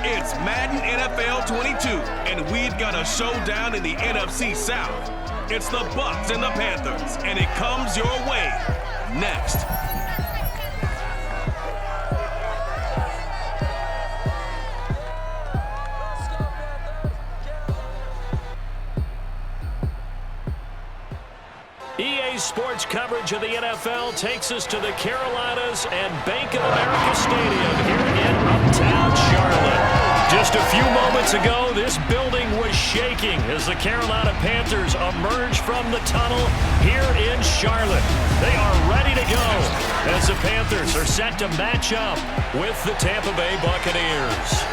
It's Madden NFL 22, and we've got a showdown in the NFC South. It's the Bucs and the Panthers, and it comes your way next. EA Sports coverage of the NFL takes us to the Carolinas and Bank of America Stadium here in uptown Charlotte. Just a few moments ago, this building was shaking as the Carolina Panthers emerge from the tunnel here in Charlotte. They are ready to go as the Panthers are set to match up with the Tampa Bay Buccaneers.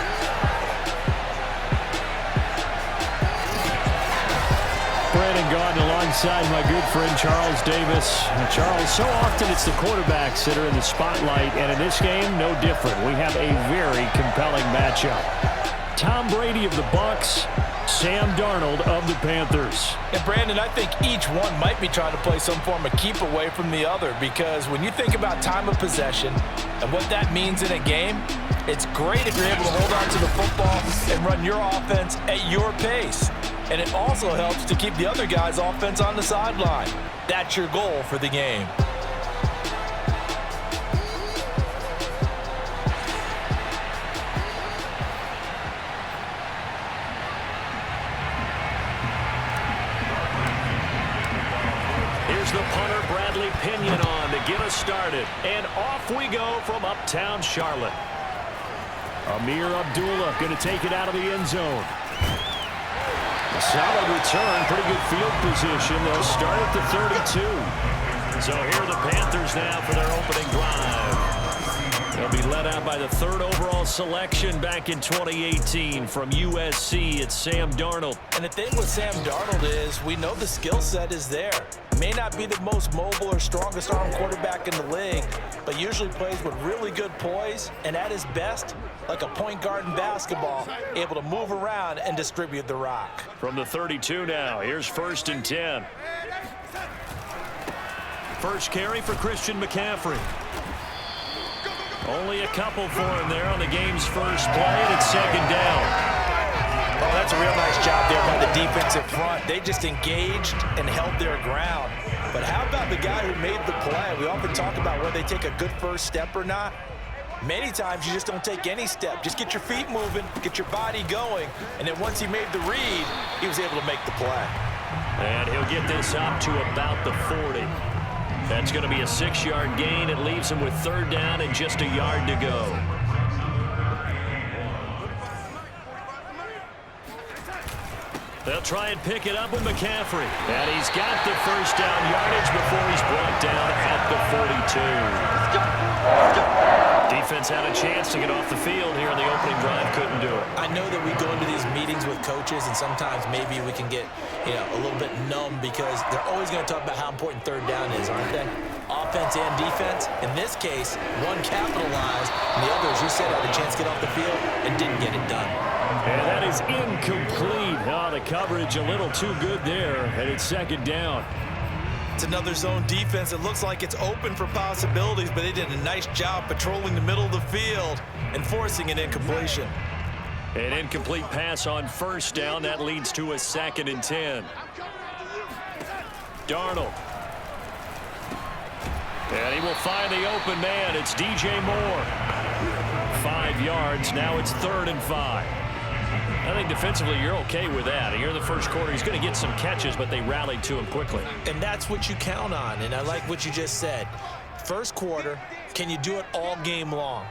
Brandon Gaudin alongside my good friend Charles Davis. And Charles, so often it's the quarterbacks that are in the spotlight, and in this game, no different. We have a very compelling matchup. Tom Brady of the Bucs, Sam Darnold of the Panthers. And Brandon, I think each one might be trying to play some form of keep away from the other, because when you think about time of possession and what that means in a game, it's great if you're able to hold on to the football and run your offense at your pace. And it also helps to keep the other guy's offense on the sideline. That's your goal for the game. Here's the punter, Bradley Pinion, on to get us started. And off we go from uptown Charlotte. Amir Abdullah going to take it out of the end zone. A solid return, pretty good field position. They'll start at the 32. So here are the Panthers now for their opening drive. They'll be led out by the third overall selection back in 2018 from USC. It's Sam Darnold. And the thing with Sam Darnold is we know the skill set is there. May not be the most mobile or strongest arm quarterback in the league, but usually plays with really good poise, and at his best, like a point guard in basketball, able to move around and distribute the rock. From the 32 now, here's 1st and 10. First carry for Christian McCaffrey. Only a couple for him there on the game's first play, and it's 2nd down. Oh, that's a real nice job there by the defensive front. They just engaged and held their ground. But how about the guy who made the play? We often talk about whether they take a good first step or not. Many times you just don't take any step. Just get your feet moving, get your body going, and then once he made the read, he was able to make the play. And he'll get this up to about the 40. That's going to be a 6-yard gain. It leaves him with 3rd down and just a yard to go. They'll try and pick it up with McCaffrey. And he's got the first down yardage before he's brought down at the 42. Defense had a chance to get off the field here in the opening drive. Couldn't do it. I know that we go into these meetings with coaches, and sometimes maybe we can get, a little bit numb because they're always going to talk about how important 3rd down is, aren't they? Offense and defense. In this case, one capitalized, and the other, as you said, had a chance to get off the field and didn't get it done. And that is incomplete. Oh, the coverage a little too good there, and it's 2nd down. It's another zone defense. It looks like it's open for possibilities, but they did a nice job patrolling the middle of the field and forcing an incompletion. An incomplete pass on 1st down. That leads to a 2nd and 10. Darnold. And he will find the open man. It's DJ Moore. 5 yards. Now it's 3rd and 5. I think defensively you're okay with that. Here in the first quarter, he's going to get some catches, but they rallied to him quickly. And that's what you count on, and I like what you just said. First quarter, can you do it all game long?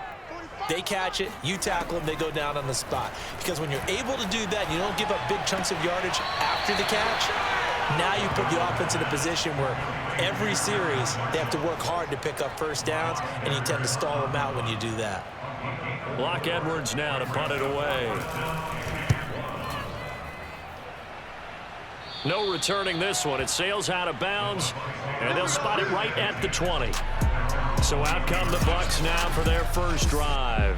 They catch it, you tackle them, they go down on the spot. Because when you're able to do that, you don't give up big chunks of yardage after the catch, now you put the offense in a position where every series they have to work hard to pick up first downs, and you tend to stall them out when you do that. Block Edwards now to punt it away. No returning this one. It sails out of bounds, and they'll spot it right at the 20. So out come the Bucs now for their first drive.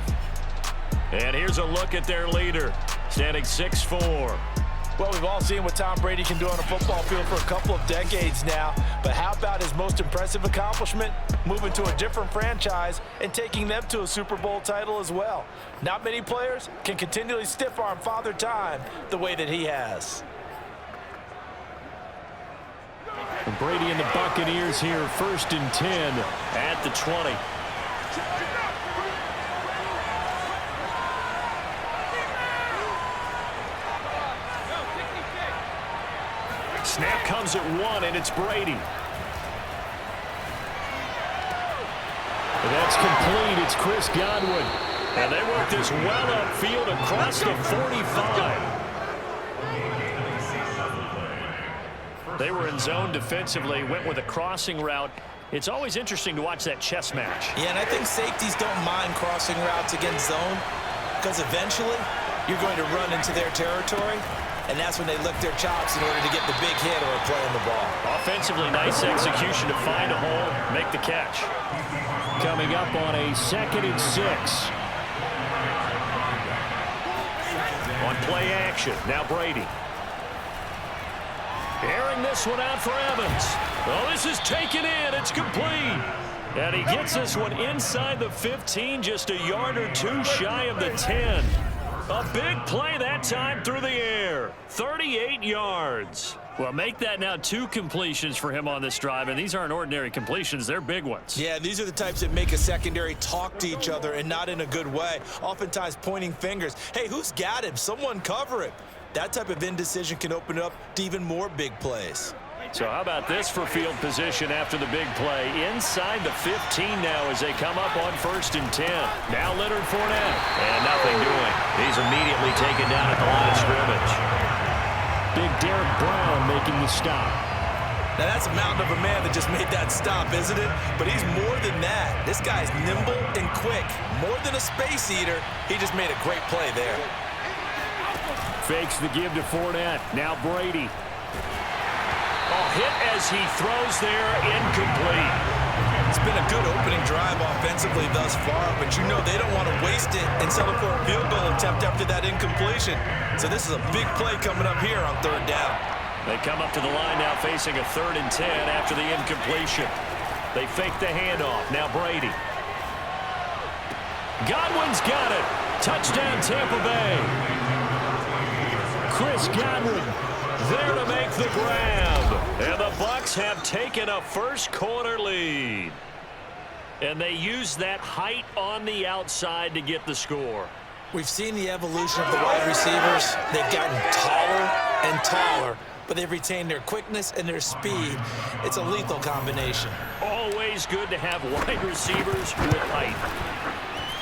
And here's a look at their leader, standing 6'4". Well, we've all seen what Tom Brady can do on a football field for a couple of decades now. But how about his most impressive accomplishment? Moving to a different franchise and taking them to a Super Bowl title as well. Not many players can continually stiff-arm Father Time the way that he has. And Brady and the Buccaneers here, 1st and 10 at the 20. Snap comes at 1, and it's Brady. And that's complete. It's Chris Godwin. And they work this well upfield across the 45. They were in zone defensively, went with a crossing route. It's always interesting to watch that chess match. Yeah, and I think safeties don't mind crossing routes against zone because eventually you're going to run into their territory, and that's when they lick their chops in order to get the big hit or a play on the ball. Offensively, nice execution to find a hole, make the catch. Coming up on a 2nd and 6. On play action, now Brady. Airing this one out for Evans. Oh, this is taken in. It's complete. And he gets this one inside the 15, just a yard or two shy of the 10. A big play that time through the air. 38 yards. Well, make that now 2 completions for him on this drive, and these aren't ordinary completions. They're big ones. Yeah, these are the types that make a secondary talk to each other and not in a good way. Oftentimes pointing fingers. Hey, who's got him? Someone cover him. That type of indecision can open it up to even more big plays. So how about this for field position after the big play? Inside the 15 now as they come up on 1st and 10. Now Leonard Fournette. And nothing doing. He's immediately taken down at the line of scrimmage. Big Derek Brown making the stop. Now that's a mountain of a man that just made that stop, isn't it? But he's more than that. This guy's nimble and quick. More than a space eater, he just made a great play there. Fakes the give to Fournette. Now Brady. Oh, hit as he throws there, incomplete. It's been a good opening drive offensively thus far, but you know they don't want to waste it and settle for a field goal attempt after that incompletion. So this is a big play coming up here on 3rd down. They come up to the line now facing a 3rd and 10 after the incompletion. They fake the handoff. Now Brady. Godwin's got it. Touchdown Tampa Bay. Chris Godwin there to make the grab. And the Bucs have taken a 1st quarter lead. And they use that height on the outside to get the score. We've seen the evolution of the wide receivers. They've gotten taller and taller, but they've retained their quickness and their speed. It's a lethal combination. Always good to have wide receivers with height.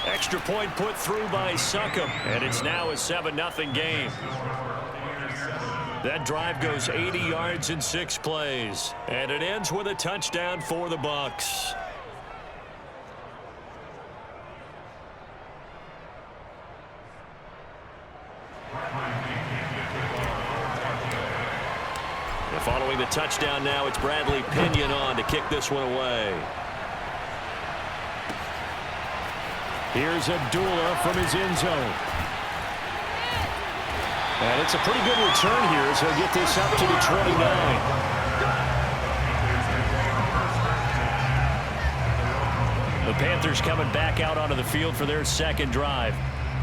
Extra point put through by Succop, and it's now a 7-0 game. That drive goes 80 yards in 6 plays, and it ends with a touchdown for the Bucs. And following the touchdown now, it's Bradley Pinion on to kick this one away. Here's Abdullah from his end zone. And it's a pretty good return here as he'll get this up to the 29. The Panthers coming back out onto the field for their 2nd drive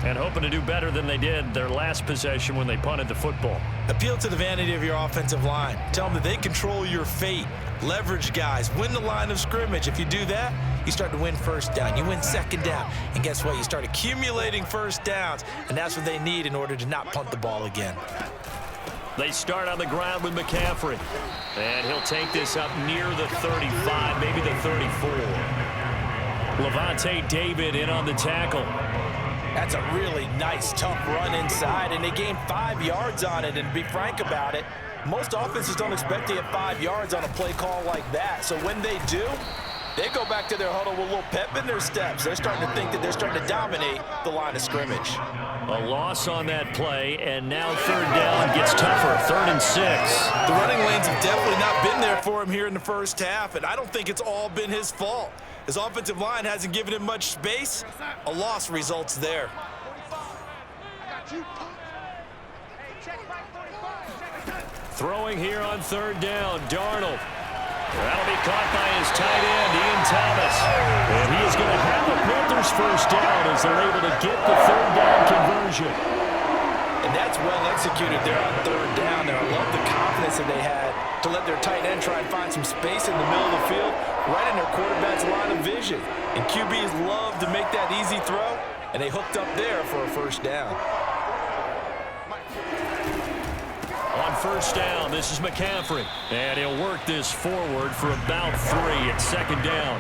and hoping to do better than they did their last possession when they punted the football. Appeal to the vanity of your offensive line. Tell them that they control your fate. Leverage guys. Win the line of scrimmage. If you do that, you start to win 1st down. You win 2nd down. And guess what? You start accumulating 1st downs. And that's what they need in order to not punt the ball again. They start on the ground with McCaffrey. And he'll take this up near the 35, maybe the 34. Levante David in on the tackle. That's a really nice, tough run inside, and they gained 5 yards on it. And to be frank about it, most offenses don't expect to get 5 yards on a play call like that. So when they do, they go back to their huddle with a little pep in their steps. They're starting to think that they're starting to dominate the line of scrimmage. A loss on that play, and now 3rd down gets tougher, 3rd and 6. The running lanes have definitely not been there for him here in the 1st half, and I don't think it's all been his fault. His offensive line hasn't given him much space. A loss results there. Throwing here on third down, Darnold. That'll be caught by his tight end, Ian Thomas. And he is going to have the Panthers first down as they're able to get the third down conversion. And that's well executed there on third down. And I love the confidence that they had to let their tight end try and find some space in the middle of the field, right in their quarterback's line of vision. And QBs love to make that easy throw, and they hooked up there for a first down. On first down, this is McCaffrey. And he'll work this forward for about 3 at second down.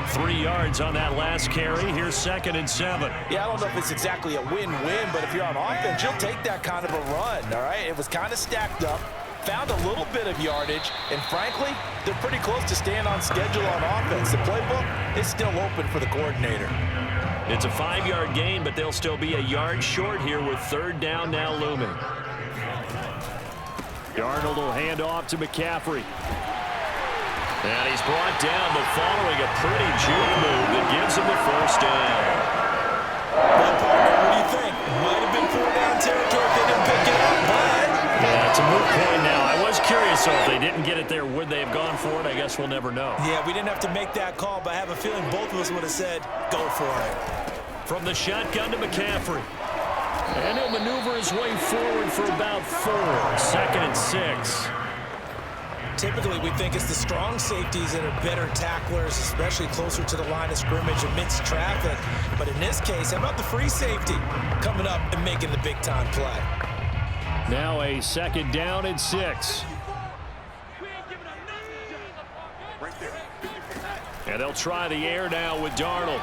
3 yards on that last carry. Here's 2nd and 7. Yeah, I don't know if it's exactly a win-win, but if you're on offense, you'll take that kind of a run, all right? It was kind of stacked up, found a little bit of yardage, and frankly, they're pretty close to staying on schedule on offense. The playbook is still open for the coordinator. It's a 5-yard gain, but they'll still be a yard short here with third down now looming. Darnold will hand off to McCaffrey. And he's brought down, but following a pretty juke move that gives him the first down. Well, partner, what do you think? Might have been 4-down territory if they didn't pick it up, but... Yeah, it's a moot point now. I was curious, so if they didn't get it there, would they have gone for it? I guess we'll never know. Yeah, we didn't have to make that call, but I have a feeling both of us would have said, go for it. From the shotgun to McCaffrey. And he'll maneuver his way forward for about 4. 2nd and 6. Typically, we think it's the strong safeties that are better tacklers, especially closer to the line of scrimmage amidst traffic. But in this case, how about the free safety coming up and making the big-time play? Now a 2nd down and 6. And they'll try the air now with Darnold.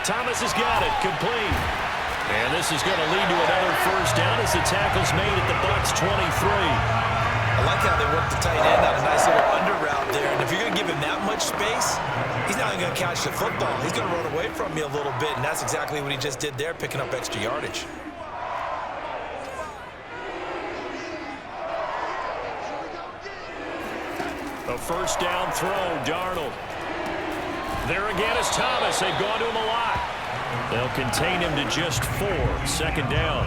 Thomas has got it, complete. And this is going to lead to another first down as the tackle's made at the Bucs 23. I like how they worked the tight end out a nice little under route there. And if you're going to give him that much space, he's not even going to catch the football. He's going to run away from you a little bit, and that's exactly what he just did there, picking up extra yardage. A first down throw, Darnold. There again is Thomas. They've gone to him a lot. They'll contain him to just 4. 2nd down.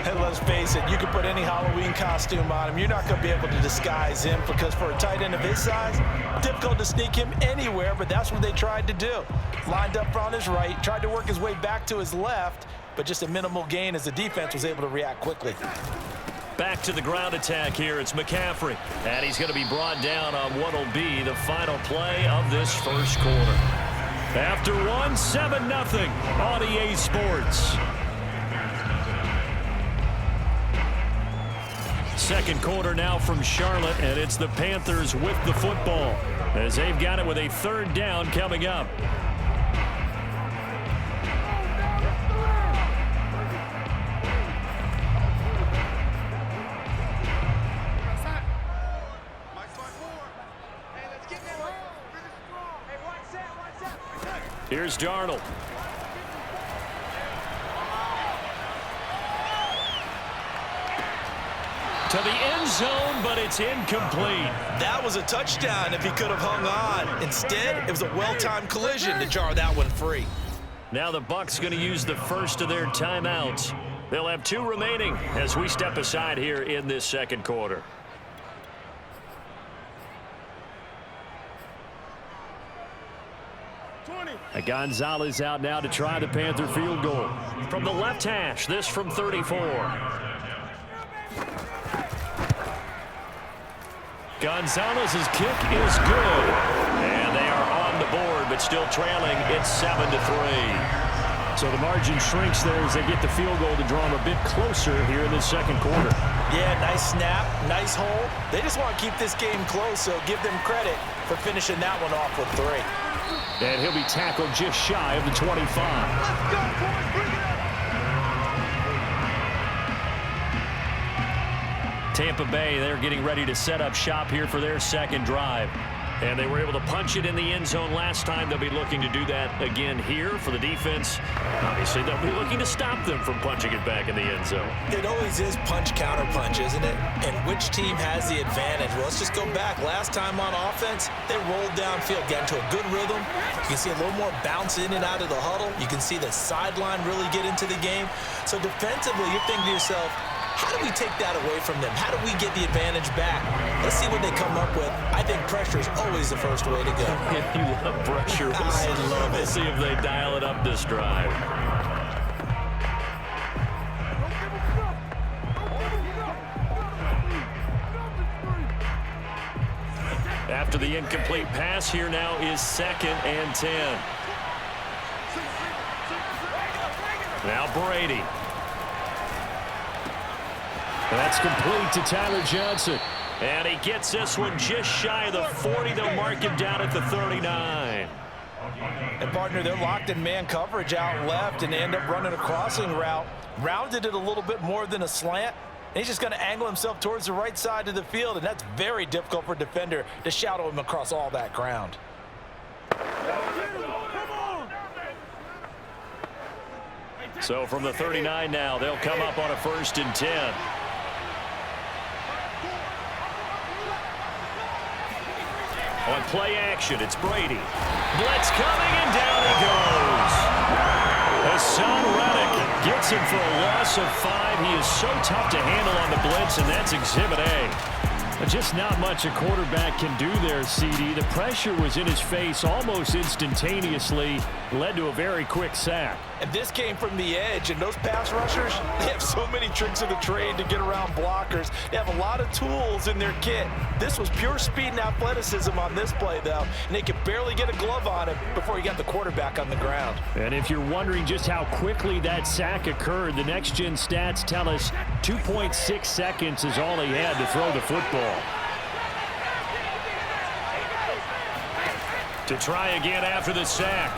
And let's face it, you can put any Halloween costume on him. You're not going to be able to disguise him because for a tight end of his size, difficult to sneak him anywhere, but that's what they tried to do. Lined up on his right, tried to work his way back to his left, but just a minimal gain as the defense was able to react quickly. Back to the ground attack here. It's McCaffrey. And he's going to be brought down on what will be the final play of this first quarter. After 1, 7-0 on EA Sports. Second quarter now from Charlotte, and it's the Panthers with the football as they've got it with a third down coming up. Here's Darnold. To the end zone, but it's incomplete. That was a touchdown if he could have hung on. Instead, it was a well-timed collision to jar that one free. Now the Bucs going to use the first of their timeouts. They'll have 2 remaining as we step aside here in this second quarter. Gonzalez out now to try the Panther field goal. From the left hash, this from 34. Gonzalez's kick is good. And they are on the board, but still trailing. It's 7-3. So the margin shrinks there as they get the field goal to draw them a bit closer here in the second quarter. Yeah, nice snap, nice hole. They just want to keep this game close, so give them credit for finishing that one off with 3. And he'll be tackled just shy of the 25. Let's go, boys. Bring it up. Tampa Bay, they're getting ready to set up shop here for their second drive. And they were able to punch it in the end zone last time. They'll be looking to do that again here for the defense. Obviously, they'll be looking to stop them from punching it back in the end zone. It always is punch-counter-punch, isn't it? And which team has the advantage? Well, let's just go back. Last time on offense, they rolled downfield, got into a good rhythm. You can see a little more bounce in and out of the huddle. You can see the sideline really get into the game. So defensively, you're thinking to yourself, how do we take that away from them? How do we get the advantage back? Let's see what they come up with. I think pressure is always the first way to go. You love pressure. I love it. We'll see if they dial it up this drive. After the incomplete pass, here now is 2nd and 10. Now Brady. That's complete to Tyler Johnson. And he gets this one just shy of the 40. They'll mark him down at the 39. And, partner, they're locked in man coverage out left, and they end up running a crossing route. Rounded it a little bit more than a slant. And he's just going to angle himself towards the right side of the field, and that's very difficult for a defender to shadow him across all that ground. So from the 39 now, they'll come up on a 1st and 10. On play action, it's Brady. Blitz coming, and down he goes. Hassan Reddick gets him for a loss of 5. He is so tough to handle on the blitz, and that's Exhibit A. Just not much a quarterback can do there, CD. The pressure was in his face almost instantaneously, led to a very quick sack. And this came from the edge, and those pass rushers, they have so many tricks of the trade to get around blockers. They have a lot of tools in their kit. This was pure speed and athleticism on this play, though, and they could barely get a glove on him before he got the quarterback on the ground. And if you're wondering just how quickly that sack occurred, the next-gen stats tell us 2.6 seconds is all he had to throw the football. To try again after the sack.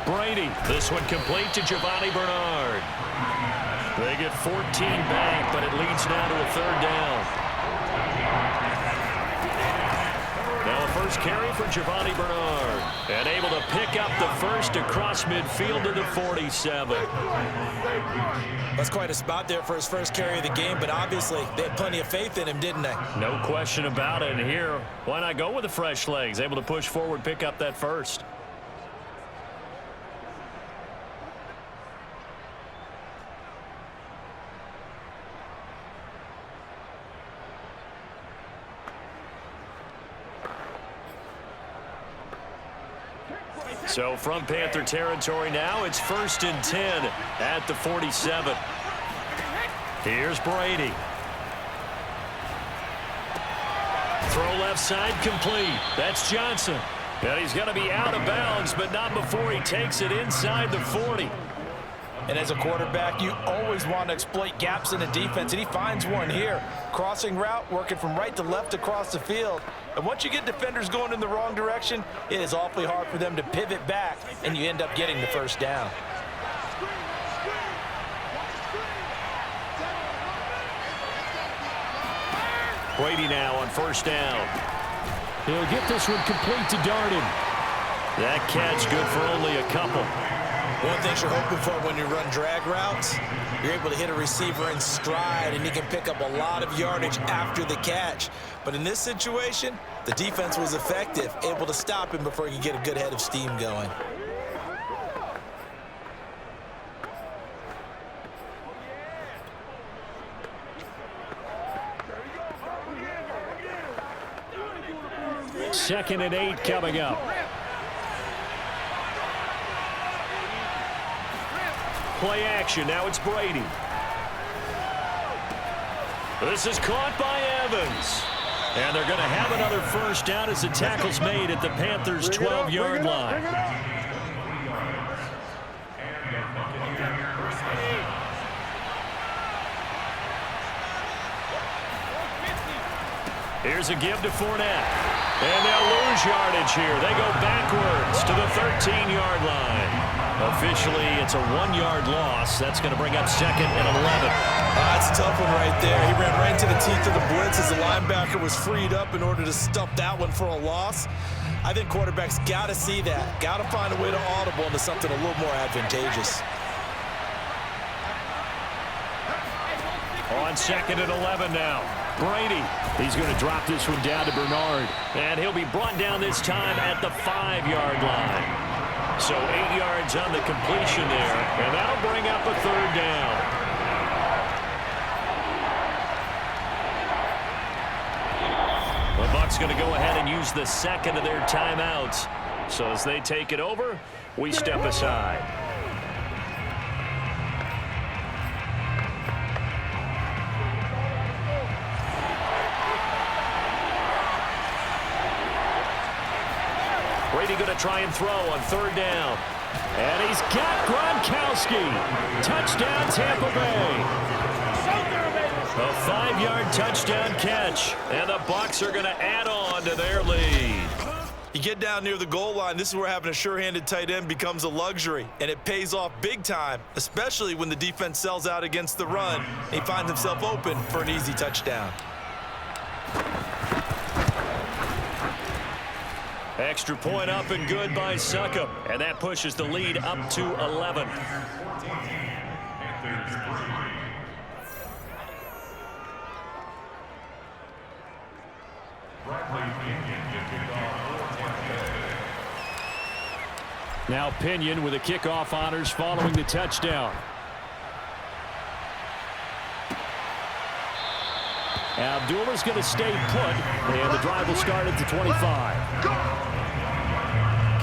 Brady, this one complete to Giovanni Bernard. They get 14 back, but it leads now to a 3rd down. Now a first carry for Giovanni Bernard. And able to pick up the first across midfield to the 47. That's quite a spot there for his first carry of the game, but obviously they had plenty of faith in him, didn't they? No question about it. And here, why not go with the fresh legs? Able to push forward, pick up that first. So from Panther territory now, it's 1st and 10 at the 47. Here's Brady. Throw left side complete. That's Johnson. And he's going to be out of bounds, but not before he takes it inside the 40. And as a quarterback, you always want to exploit gaps in the defense, and he finds one here. Crossing route, working from right to left across the field. And once you get defenders going in the wrong direction, it is awfully hard for them to pivot back, and you end up getting the first down. Brady now on 1st down. He'll get this one complete to Darden. That catch good for only a couple. One thing you're hoping for when you run drag routes, you're able to hit a receiver in stride, and he can pick up a lot of yardage after the catch. But in this situation, the defense was effective, able to stop him before he could get a good head of steam going. Second and 8 coming up. Play action. Now it's Brady. This is caught by Evans. And they're going to have another first down as the tackle's made at the Panthers' 12-yard line. Here's a give to Fournette. And they'll lose yardage here. They go backwards to the 13-yard line. Officially, it's a 1-yard loss. That's going to bring up 2nd and 11. That's a tough one right there. He ran right into the teeth of the blitz as the linebacker was freed up in order to stuff that one for a loss. I think quarterbacks got to see that. Got to find a way to audible into something a little more advantageous. On 2nd and 11 now. Brady. He's going to drop this one down to Bernard. And he'll be brought down this time at the 5-yard line. So 8 yards on the completion there. And that'll bring up a 3rd down. The Bucs going to go ahead and use the 2nd of their timeouts. So as they take it over, we step aside. Brady going to try and throw on 3rd down. And he's got Gronkowski. Touchdown, Tampa Bay. A 5-yard touchdown catch. And the Bucs are going to add on to their lead. You get down near the goal line, this is where having a sure-handed tight end becomes a luxury, and it pays off big time, especially when the defense sells out against the run. He finds himself open for an easy touchdown. Extra point up and good by Succop. And that pushes the lead up to 11. Now Pinion with the kickoff honors following the touchdown. Abdullah's going to stay put, and the drive will start at the 25.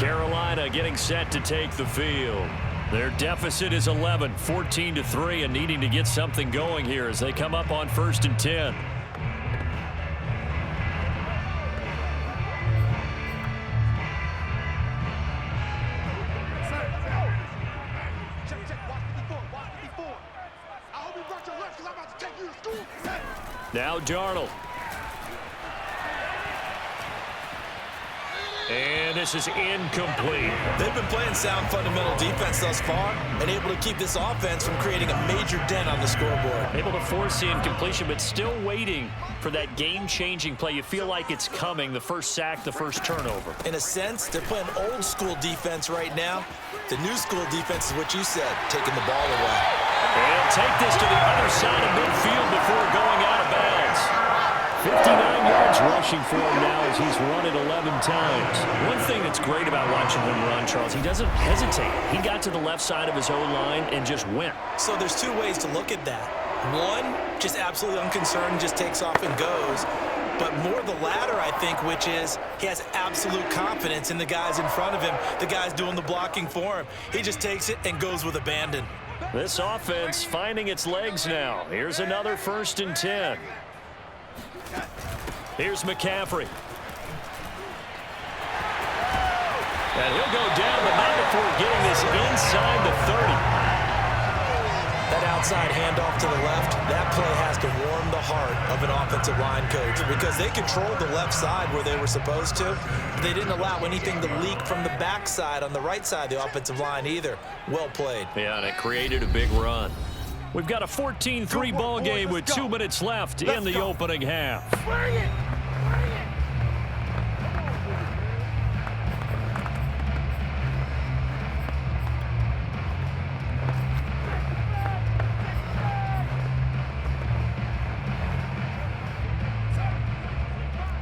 Carolina getting set to take the field. Their deficit is 11, 14-3, and needing to get something going here as they come up on 1st and 10. Now Darnold. And this is incomplete. They've been playing sound fundamental defense thus far and able to keep this offense from creating a major dent on the scoreboard. Able to force the incompletion, but still waiting for that game-changing play. You feel like it's coming, the first sack, the first turnover. In a sense, they're playing old-school defense right now. The new school defense is what you said, taking the ball away. They'll take this to the other side of midfield before going out of bounds. 59 yards rushing for him now as he's run it 11 times. One thing that's great about watching him run, Charles, he doesn't hesitate. He got to the left side of his O-line and just went. So there's two ways to look at that. One, just absolutely unconcerned, just takes off and goes. But more the latter, I think, which is he has absolute confidence in the guys in front of him, the guys doing the blocking for him. He just takes it and goes with abandon. This offense finding its legs now. Here's another 1st and 10. Here's McCaffrey. And he'll go down, but not before getting this inside the 30. That outside handoff to the left, that play has to warm the heart of an offensive line coach because they controlled the left side where they were supposed to. But they didn't allow anything to leak from the backside on the right side of the offensive line either. Well played. Yeah, and it created a big run. We've got a 14-3 ball game with 2 minutes left in the opening half. Bring it!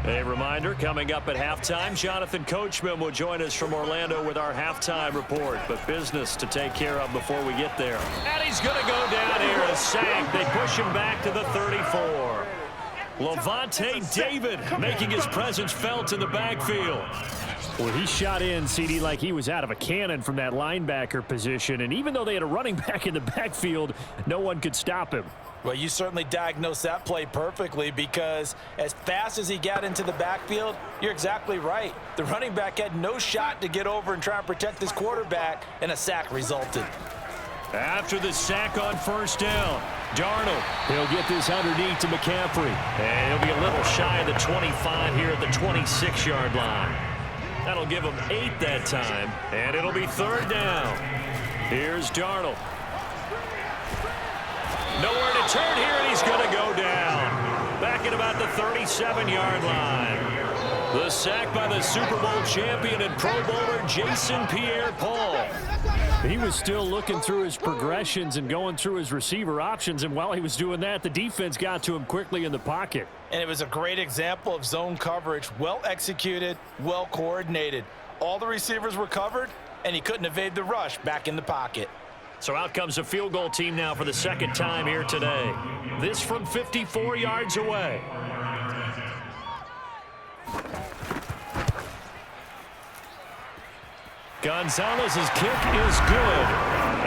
A reminder, coming up at halftime, Jonathan Coachman will join us from Orlando with our halftime report. But business to take care of before we get there. And he's going to go down here, a sack. They push him back to the 34. Levante David making his presence felt in the backfield. Well, he shot in, CD, like he was out of a cannon from that linebacker position. And even though they had a running back in the backfield, no one could stop him. Well, you certainly diagnosed that play perfectly because as fast as he got into the backfield, you're exactly right. The running back had no shot to get over and try and protect his quarterback, and a sack resulted. After the sack on 1st down, Darnold. He'll get this underneath to McCaffrey. And he'll be a little shy of the 25 here at the 26-yard line. That'll give him 8 that time, and it'll be 3rd down. Here's Darnold. Nowhere to turn here, and he's going to go down. Back at about the 37-yard line. The sack by the Super Bowl champion and Pro Bowler Jason Pierre-Paul. He was still looking through his progressions and going through his receiver options, and while he was doing that, the defense got to him quickly in the pocket. And it was a great example of zone coverage, well executed, well coordinated. All the receivers were covered, and he couldn't evade the rush back in the pocket. So out comes a field goal team now for the second time here today. This from 54 yards away. Gonzalez's kick is good.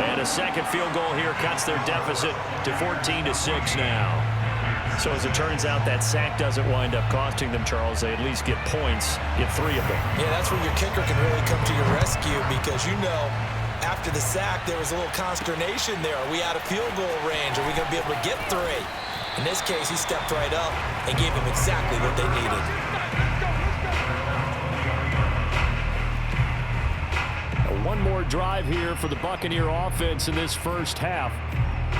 And a second field goal here cuts their deficit to 14-6 now. So as it turns out, that sack doesn't wind up costing them, Charles. They at least get points, get 3 of them. Yeah, that's where your kicker can really come to your rescue because, you know, after the sack, there was a little consternation there. Are we out of field goal range? Are we going to be able to get 3? In this case, he stepped right up and gave them exactly what they needed. One more drive here for the Buccaneer offense in this first half.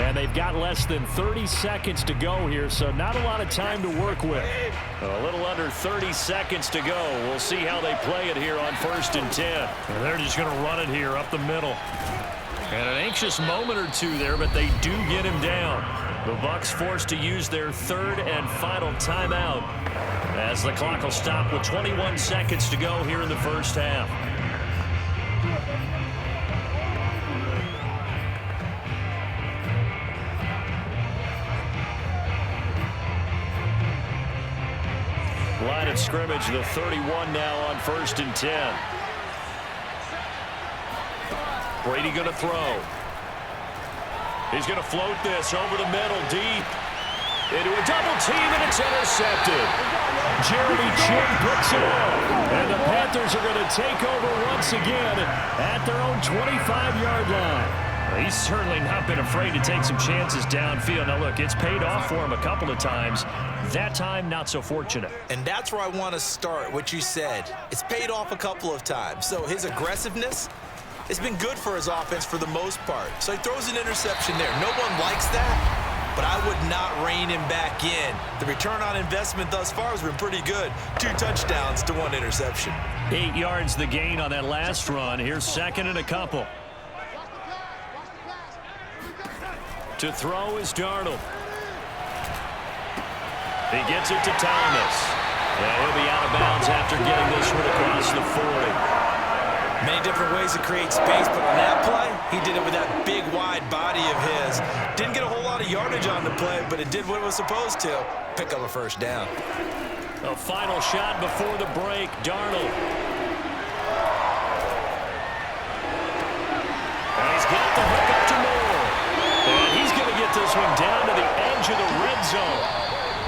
And they've got less than 30 seconds to go here, so not a lot of time to work with. A little under 30 seconds to go. We'll see how they play it here on 1st and 10. And they're just going to run it here up the middle. And an anxious moment or two there, but they do get him down. The Bucs forced to use their 3rd and final timeout as the clock will stop with 21 seconds to go here in the first half. Line of scrimmage, the 31 now on 1st and 10. Brady going to throw. He's going to float this over the middle, deep. Into a double team, and it's intercepted. Jeremy Chin picks it up. And the Panthers are going to take over once again at their own 25-yard line. He's certainly not been afraid to take some chances downfield. Now, look, it's paid off for him a couple of times. That time, not so fortunate. And that's where I want to start, what you said. It's paid off a couple of times. So his aggressiveness has been good for his offense for the most part. So he throws an interception there. No one likes that, but I would not rein him back in. The return on investment thus far has been pretty good. 2 touchdowns to 1 interception. 8 yards the gain on that last run. Here's 2nd and a couple. To throw is Darnold. He gets it to Thomas. Yeah, he'll be out of bounds after getting this one across the 40. Many different ways to create space, but on that play, he did it with that big, wide body of his. Didn't get a whole lot of yardage on the play, but it did what it was supposed to. Pick up a 1st down. A final shot before the break, Darnold. And he's got the hook up to Moore. And he's going to get this one down to the edge of the red zone.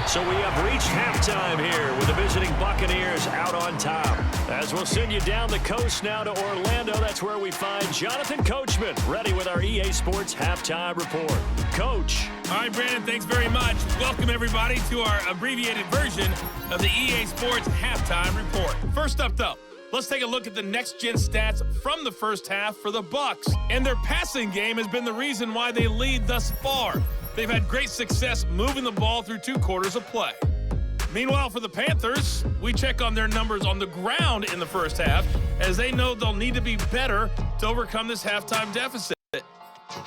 So we have reached halftime here with the visiting Buccaneers out on top. As we'll send you down the coast now to Orlando, that's where we find Jonathan Coachman ready with our EA Sports Halftime Report. Coach. All right, Brandon, thanks very much. Welcome, everybody, to our abbreviated version of the EA Sports Halftime Report. First up, though, let's take a look at the next-gen stats from the first half for the Bucs. And their passing game has been the reason why they lead thus far. They've had great success moving the ball through 2 quarters of play. Meanwhile, for the Panthers, we check on their numbers on the ground in the first half, as they know they'll need to be better to overcome this halftime deficit.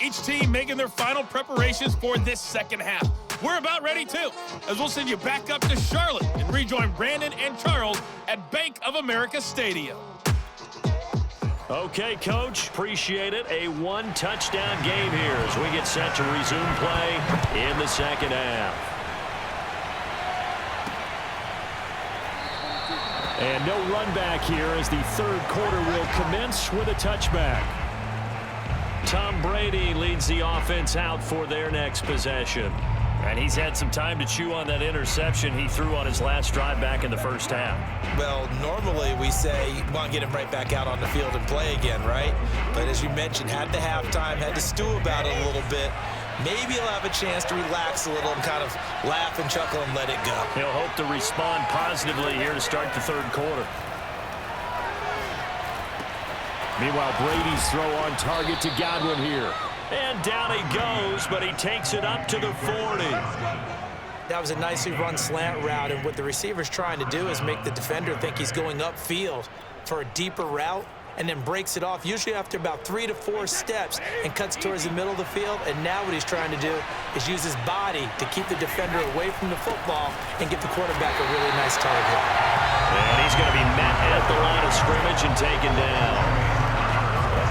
Each team making their final preparations for this second half. We're about ready, too, as we'll send you back up to Charlotte and rejoin Brandon and Charles at Bank of America Stadium. Okay, Coach, appreciate it. A 1-touchdown game here as we get set to resume play in the second half. And no run back here as the 3rd quarter will commence with a touchback. Tom Brady leads the offense out for their next possession. And he's had some time to chew on that interception he threw on his last drive back in the first half. Well, normally we say you want to get him right back out on the field and play again, right? But as you mentioned, had the halftime, had to stew about it a little bit. Maybe he'll have a chance to relax a little and kind of laugh and chuckle and let it go. He'll hope to respond positively here to start the 3rd quarter. Meanwhile, Brady's throw on target to Godwin here. And down he goes, but he takes it up to the 40. That was a nicely run slant route, and what the receiver's trying to do is make the defender think he's going upfield for a deeper route, and then breaks it off, usually after about 3 to 4 steps, and cuts towards the middle of the field. And now what he's trying to do is use his body to keep the defender away from the football and give the quarterback a really nice target. And he's going to be met at the line of scrimmage and taken down.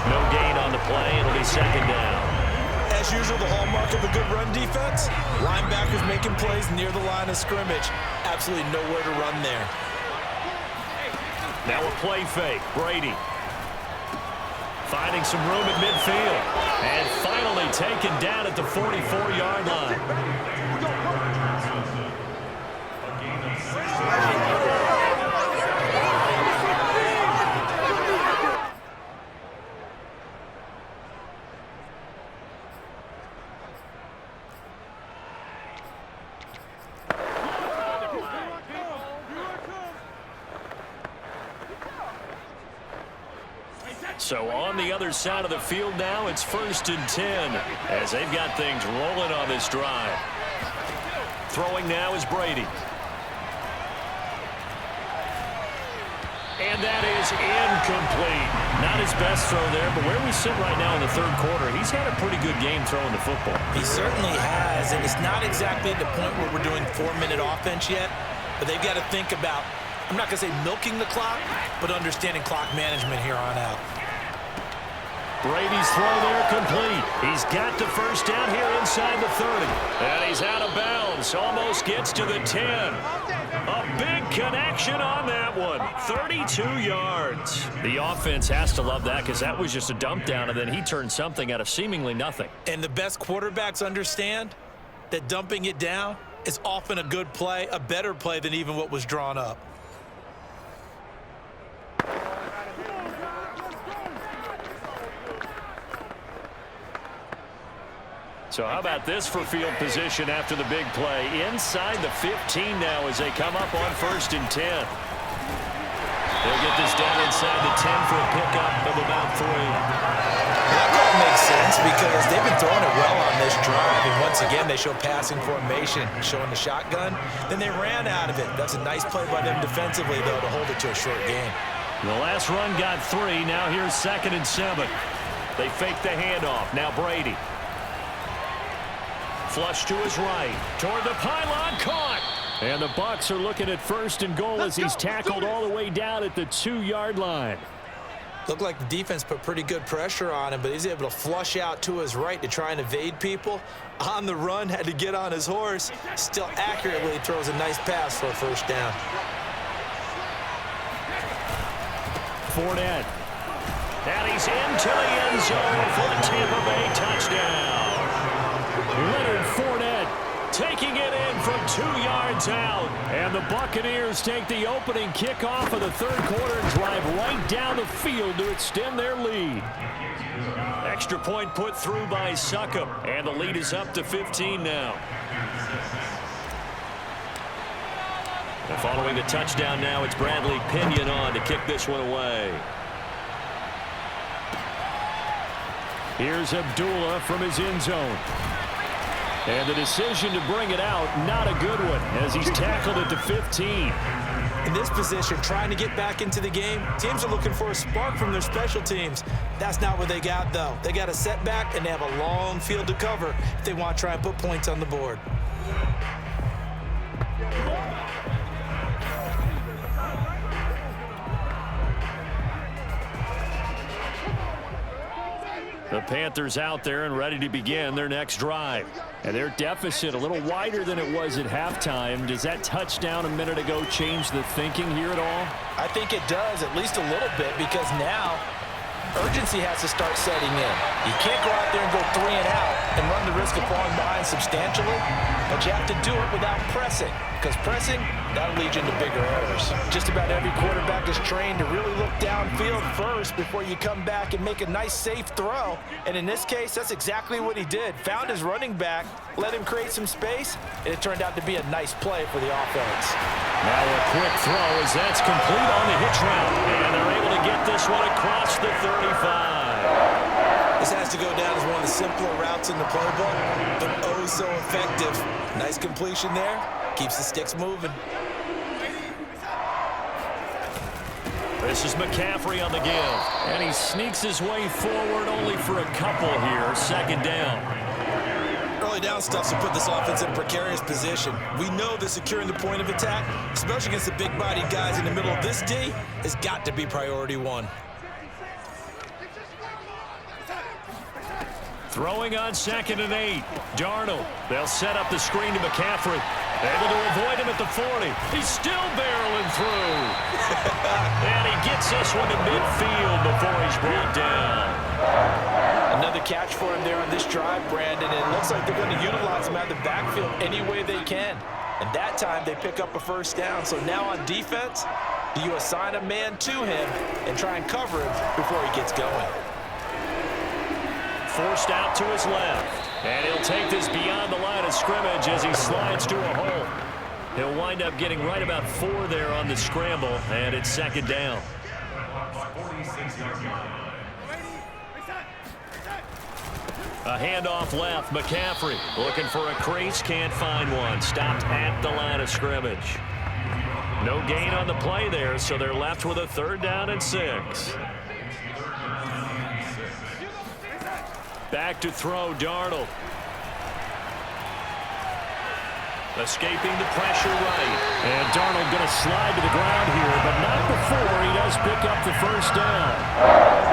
No gain on the play. It'll be second down. As usual, the hallmark of a good run defense, linebackers making plays near the line of scrimmage. Absolutely nowhere to run there. Now a play fake. Brady finding some room at midfield. And finally taken down at the 44-yard line. So on the other side of the field now, it's 1st and 10 as they've got things rolling on this drive. Throwing now is Brady. And that is incomplete. Not his best throw there, but where we sit right now in the third quarter, he's had a pretty good game throwing the football. He certainly has, and it's not exactly at the point where we're doing 4-minute offense yet, but they've got to think about, I'm not going to say milking the clock, but understanding clock management here on out. Brady's throw there complete. He's got the first down here inside the 30. And he's out of bounds. Almost gets to the 10. A big connection on that one. 32 yards. The offense has to love that because that was just a dump down, and then he turned something out of seemingly nothing. And the best quarterbacks understand that dumping it down is often a good play, a better play than even what was drawn up. So how about this for field position after the big play? Inside the 15 now as they come up on 1st and 10. They'll get this down inside the 10 for a pickup of about 3. That call makes sense because they've been throwing it well on this drive. And once again, they show passing formation, showing the shotgun. Then they ran out of it. That's a nice play by them defensively, though, to hold it to a short game. The last run got 3. Now here's 2nd and 7. They fake the handoff. Now Brady. Flush to his right, toward the pylon, caught. And the Bucs are looking at 1st and goal as he's tackled all the way down at the 2-yard line. Looked like the defense put pretty good pressure on him, but he's able to flush out to his right to try and evade people. On the run, had to get on his horse. Still accurately throws a nice pass for a 1st down. Fournette. And he's into the end zone for a Tampa Bay touchdown. Leonard Fournette taking it in from 2 yards out. And the Buccaneers take the opening kickoff of the third quarter and drive right down the field to extend their lead. Extra point put through by Succop. And the lead is up to 15 now. And following the touchdown now, it's Bradley Pinion on to kick this one away. Here's Abdullah from his end zone. And the decision to bring it out, not a good one, as he's tackled at the 15. In this position, trying to get back into the game, teams are looking for a spark from their special teams. That's not what they got, though. They got a setback, and they have a long field to cover if they want to try and put points on the board. The Panthers out there and ready to begin their next drive. And their deficit a little wider than it was at halftime. Does that touchdown a minute ago change the thinking here at all? I think it does, at least a little bit, because now urgency has to start setting in. You can't go out there and go 3 and out and run the risk of falling behind substantially, but you have to do it without pressing, because pressing, that'll lead you into bigger errors. Just about every quarterback is trained to really look downfield first before you come back and make a nice, safe throw, and in this case, that's exactly what he did. Found his running back, let him create some space, and it turned out to be a nice play for the offense. Now a quick throw as that's complete on the hitch route, and they're able to get this one across the 35. This has to go down as one of the simpler routes in the playbook, but oh so effective. Nice completion there. Keeps the sticks moving. This is McCaffrey on the give. And he sneaks his way forward only for a couple here. Second down. Early down stuffs will put this offense in a precarious position. We know that securing the point of attack, especially against the big-bodied guys in the middle of this D, has got to be priority one. Throwing on 2nd and 8. Darnold. They'll set up the screen to McCaffrey. Able to avoid him at the 40. He's still barreling through. And he gets this one to midfield before he's brought down. Another catch for him there on this drive, Brandon. And it looks like they're going to utilize him out of the backfield any way they can. And that time they pick up a first down. So now on defense, do you assign a man to him and try and cover him before he gets going? Forced out to his left. And he'll take this beyond the line of scrimmage as he slides to a hole. He'll wind up getting right about 4 there on the scramble, and it's 2nd down. A handoff left. McCaffrey looking for a crease. Can't find one. Stopped at the line of scrimmage. No gain on the play there, so they're left with a 3rd down and 6. Back to throw, Darnold. Escaping the pressure right. And Darnold going to slide to the ground here, but not before he does pick up the first down.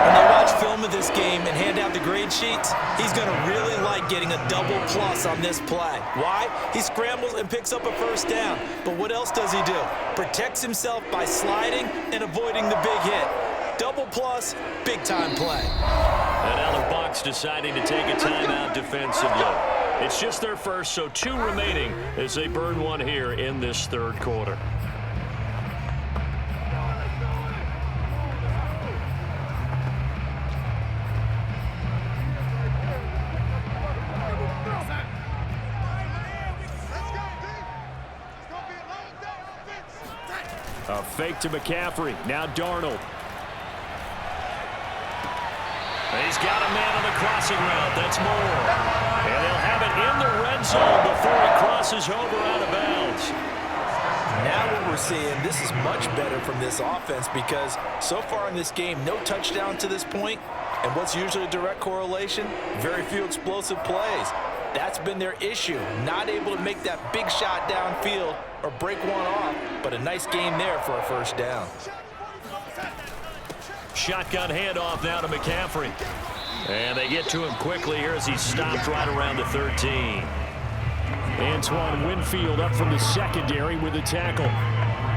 When they watch film of this game and hand out the grade sheets, he's going to really like getting a double plus on this play. Why? He scrambles and picks up a first down. But what else does he do? Protects himself by sliding and avoiding the big hit. Double plus, big-time play. And now the Bucs deciding to take a timeout defensively. It's just their first, so 2 remaining as they burn one here in this 3rd quarter. A fake to McCaffrey. Now Darnold. He's got a man on the crossing route. That's more. And they'll have it in the red zone before he crosses over out of bounds. Now what we're seeing, this is much better from this offense because so far in this game, no touchdown to this point. And what's usually a direct correlation? Very few explosive plays. That's been their issue. Not able to make that big shot downfield or break one off. But a nice game there for a first down. Shotgun handoff now to McCaffrey. And they get to him quickly here as he's stopped right around the 13. Antoine Winfield up from the secondary with a tackle.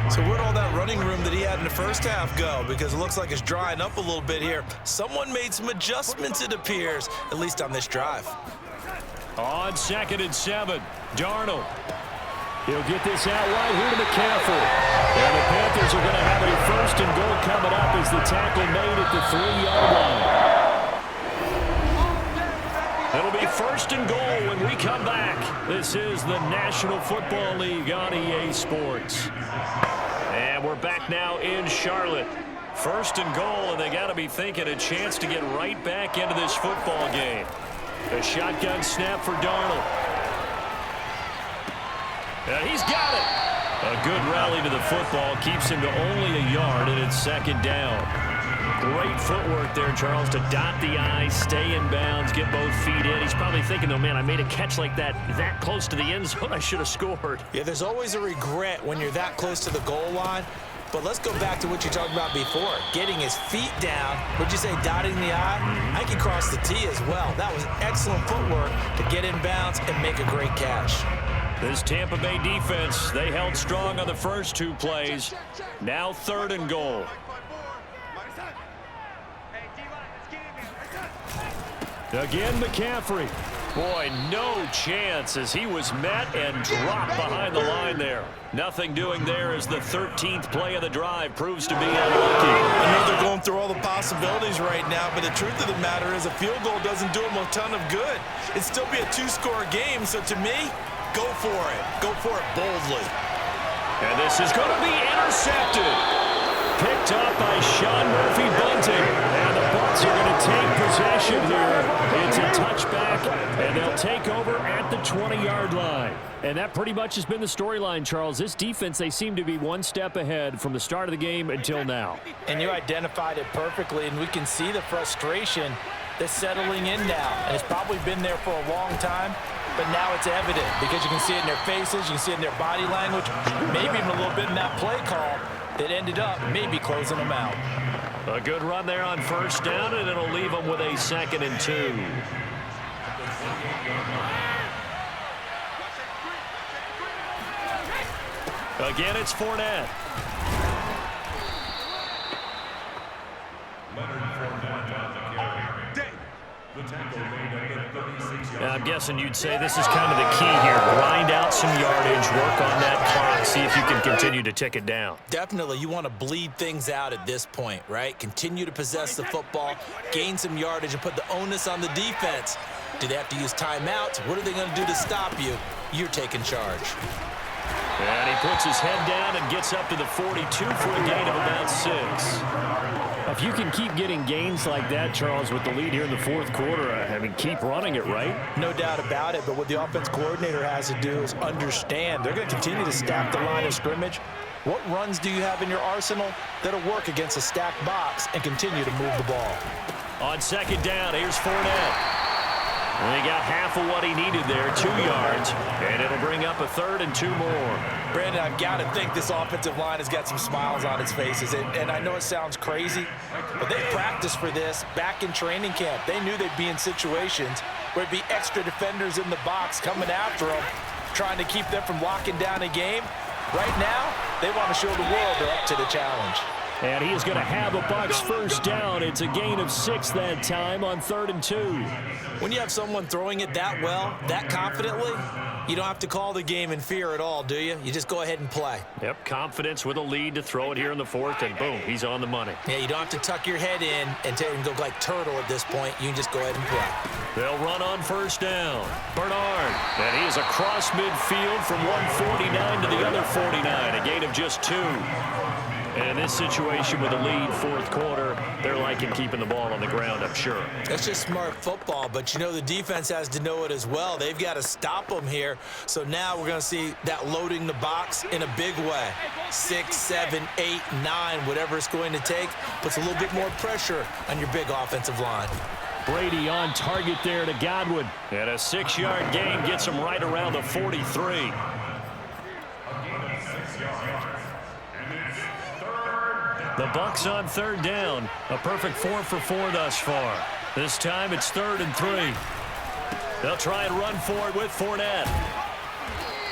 So where'd all that running room that he had in the first half go? Because it looks like it's drying up a little bit here. Someone made some adjustments, it appears, at least on this drive. On 2nd and 7, Darnold. He'll get this out right here to McCaffrey. And the Panthers are going to have a 1st and goal coming up as the tackle made at the 3-yard line. It'll be 1st and goal when we come back. This is the National Football League on EA Sports. And we're back now in Charlotte. 1st and goal, and they got to be thinking a chance to get right back into this football game. A shotgun snap for Darnold. He's got it. A good rally to the football keeps him to only a yard, and it's 2nd down. Great footwork there, Charles, to dot the I, stay in bounds, get both feet in. He's probably thinking, oh, man, I made a catch like that close to the end zone. I should have scored. Yeah, there's always a regret when you're that close to the goal line. But let's go back to what you talked about before. Getting his feet down. Would you say dotting the I? I can cross the T as well. That was excellent footwork to get in bounds and make a great catch. This Tampa Bay defense, they held strong on the first 2 plays. Now 3rd and goal. Again, McCaffrey. Boy, no chance as he was met and dropped behind the line there. Nothing doing there as the 13th play of the drive proves to be unlucky. I know they're going through all the possibilities right now, but the truth of the matter is a field goal doesn't do them a ton of good. It'd still be a 2-score game, so to me, go for it. Go for it boldly. And this is going to be intercepted. Picked up by Sean Murphy-Bunting. And the Bucs are going to take possession here. It's a touchback, and they'll take over at the 25. 20-yard line. And that pretty much has been the storyline, Charles. This defense, they seem to be one step ahead from the start of the game until now. And you identified it perfectly, and we can see the frustration that's settling in now. And it's probably been there for a long time, but now it's evident because you can see it in their faces, you can see it in their body language, maybe even a little bit in that play call that ended up maybe closing them out. A good run there on first down, and it'll leave them with a 2nd and 2. Again, it's Fournette. I'm guessing you'd say this is kind of the key here. Grind out some yardage, work on that clock, see if you can continue to tick it down. Definitely, you want to bleed things out at this point, right? Continue to possess the football, gain some yardage, and put the onus on the defense. Do they have to use timeouts? What are they going to do to stop you? You're taking charge. And he puts his head down and gets up to the 42 for a gain of about 6. If you can keep getting gains like that, Charles, with the lead here in the fourth quarter, I mean, keep running it, right? No doubt about it, but what the offense coordinator has to do is understand they're going to continue to stack the line of scrimmage. What runs do you have in your arsenal that'll work against a stacked box and continue to move the ball? On 2nd down, here's Fournette. And he got half of what he needed there, 2 yards, and it'll bring up a 3rd and 2 more. Brandon, I've got to think this offensive line has got some smiles on its faces, and I know it sounds crazy, but they practiced for this back in training camp. They knew they'd be in situations where it'd be extra defenders in the box coming after them, trying to keep them from locking down a game. Right now, they want to show the world they're up to the challenge. And he is going to have a Bucs first down. It's a gain of 6 that time on 3rd and 2. When you have someone throwing it that well, that confidently, you don't have to call the game in fear at all, do you? You just go ahead and play. Yep, confidence with a lead to throw it here in the 4th, and boom, he's on the money. Yeah, you don't have to tuck your head in and go like turtle at this point. You can just go ahead and play. They'll run on first down. Bernard, and he is across midfield from 149 to the other 49, a gain of just 2. And in this situation with a lead, 4th quarter, they're liking keeping the ball on the ground, I'm sure. That's just smart football, but you know the defense has to know it as well. They've got to stop them here. So now we're going to see that loading the box in a big way. 6, 7, 8, 9, whatever it's going to take, puts a little bit more pressure on your big offensive line. Brady on target there to Godwin. And a 6-yard gain gets him right around the 43. The Bucs on 3rd down. A perfect 4 for 4 thus far. This time it's 3rd and 3. They'll try and run for it with Fournette.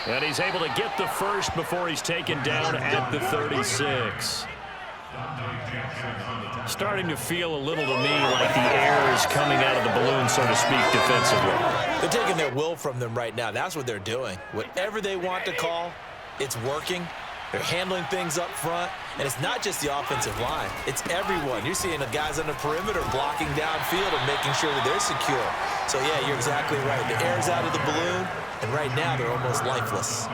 And he's able to get the first before he's taken down at the 36. Starting to feel a little to me like the air is coming out of the balloon, so to speak, defensively. They're taking their will from them right now. That's what they're doing. Whatever they want to call, it's working. They're handling things up front, and it's not just the offensive line. It's everyone. You're seeing the guys on the perimeter blocking downfield and making sure that they're secure. So, yeah, you're exactly right. The air's out of the balloon, and right now they're almost lifeless.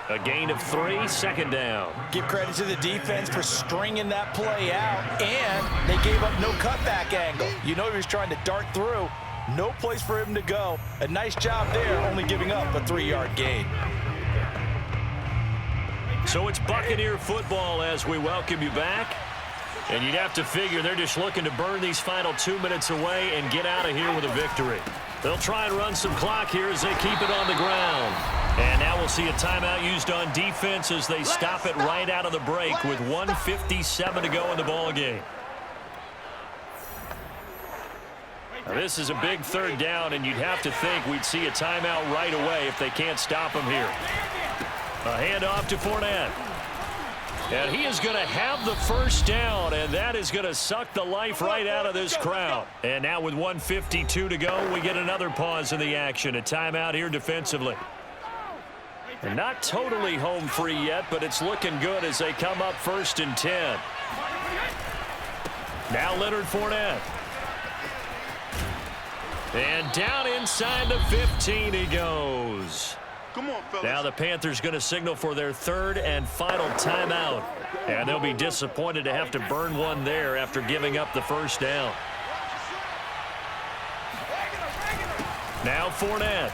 A gain of 3, 2nd down. Give credit to the defense for stringing that play out, and they gave up no cutback angle. You know he was trying to dart through. No place for him to go. A nice job there, only giving up a 3-yard gain. So it's Buccaneer football as we welcome you back. And you'd have to figure they're just looking to burn these final 2 minutes away and get out of here with a victory. They'll try and run some clock here as they keep it on the ground. And now we'll see a timeout used on defense as they stop it right out of the break with 1:57 to go in the ballgame. Now this is a big 3rd down, and you'd have to think we'd see a timeout right away if they can't stop them here. A handoff to Fournette. And he is going to have the first down, and that is going to suck the life right out of this crowd. And now with 1:52 to go, we get another pause in the action. A timeout here defensively. And not totally home free yet, but it's looking good as they come up 1st and 10. Now Leonard Fournette. And down inside the 15 he goes. Come on, fellas. Now the Panthers going to signal for their 3rd and final timeout. And they'll be disappointed to have to burn one there after giving up the first down. Now Fournette.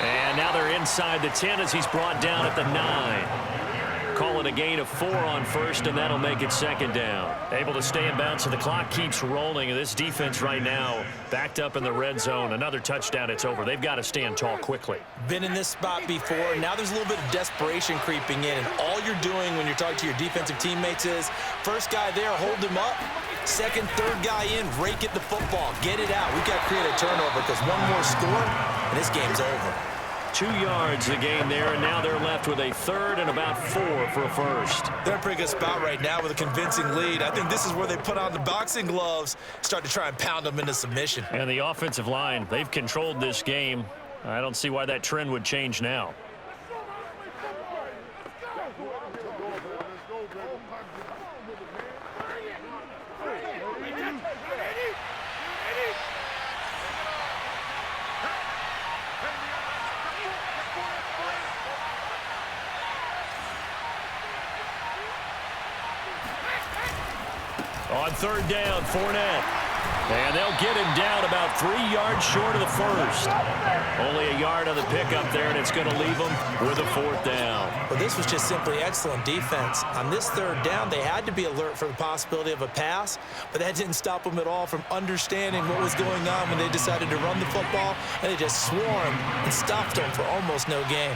And now they're inside the 10 as he's brought down at the 9. Call it a gain of 4 on first, and that'll make it second down. Able to stay in bounds, so the clock keeps rolling. And this defense right now backed up in the red zone. Another touchdown, it's over. They've got to stand tall quickly. Been in this spot before. Now there's a little bit of desperation creeping in. And all you're doing when you're talking to your defensive teammates is, first guy there, hold him up. Second, third guy in, rake at the football. Get it out. We've got to create a turnover because one more score, and this game's over. 2 yards the gain there, and now they're left with a third and about 4 for a first. They're in a pretty good spot right now with a convincing lead. I think this is where they put on the boxing gloves, start to try and pound them into submission. And the offensive line, they've controlled this game. I don't see why that trend would change now. On third down, Fournette. And they'll get him down about 3 yards short of the first. Only a yard on the pickup there, and it's going to leave them with a 4th down. Well, this was just simply excellent defense. On this third down, they had to be alert for the possibility of a pass, but that didn't stop them at all from understanding what was going on when they decided to run the football, and they just swarmed and stopped them for almost no gain.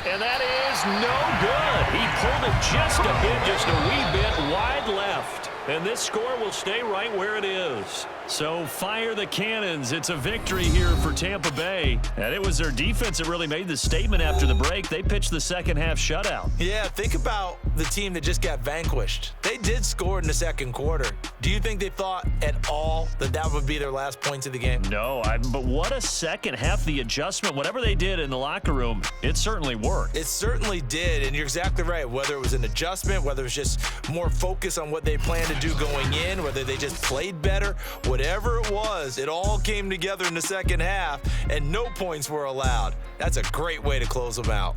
And that is no good. He pulled it just a bit, just a wee bit wide left. And this score will stay right where it is. So fire the cannons. It's a victory here for Tampa Bay. And it was their defense that really made the statement after the break. They pitched the second half shutout. Yeah, think about the team that just got vanquished. They did score in the second quarter. Do you think they thought at all that that would be their last points of the game? No, but what a second half. The adjustment, whatever they did in the locker room, it certainly worked. It certainly did, and you're exactly right. Whether it was an adjustment, whether it was just more focus on what they planned to do going in, whether they just played better, whatever it was, it all came together in the second half, and no points were allowed. That's a great way to close them out.